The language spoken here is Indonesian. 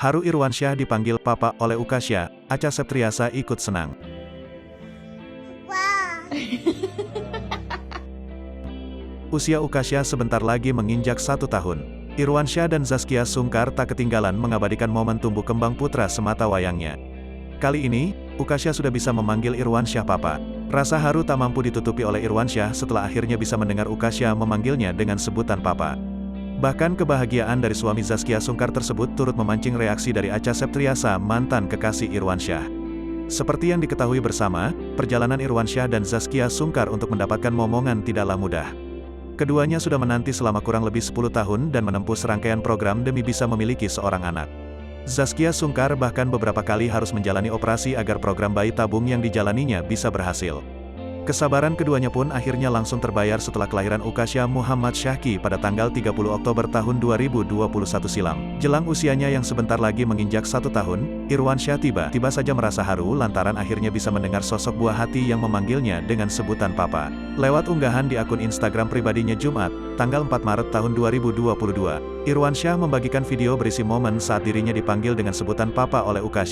Haru Irwansyah dipanggil Papa oleh Ukasha, Acha Septriasa ikut senang. Usia Ukasha sebentar lagi menginjak 1 tahun. Irwansyah dan Zaskia Sungkar tak ketinggalan mengabadikan momen tumbuh kembang putra semata wayangnya. Kali ini, Ukasha sudah bisa memanggil Irwansyah Papa. Rasa haru tak mampu ditutupi oleh Irwansyah setelah akhirnya bisa mendengar Ukasha memanggilnya dengan sebutan Papa. Bahkan kebahagiaan dari suami Zaskia Sungkar tersebut turut memancing reaksi dari Acha Septriasa, mantan kekasih Irwansyah. Seperti yang diketahui bersama, perjalanan Irwansyah dan Zaskia Sungkar untuk mendapatkan momongan tidaklah mudah. Keduanya sudah menanti selama kurang lebih 10 tahun dan menempuh serangkaian program demi bisa memiliki seorang anak. Zaskia Sungkar bahkan beberapa kali harus menjalani operasi agar program bayi tabung yang dijalaninya bisa berhasil. Kesabaran keduanya pun akhirnya langsung terbayar setelah kelahiran Ukasha Muhammad Syahki pada tanggal 30 Oktober tahun 2021 silam. Jelang usianya yang sebentar lagi menginjak 1 tahun, Irwansyah tiba saja merasa haru lantaran akhirnya bisa mendengar sosok buah hati yang memanggilnya dengan sebutan Papa. Lewat unggahan di akun Instagram pribadinya Jumat, tanggal 4 Maret tahun 2022, Irwansyah membagikan video berisi momen saat dirinya dipanggil dengan sebutan Papa oleh Ukasha.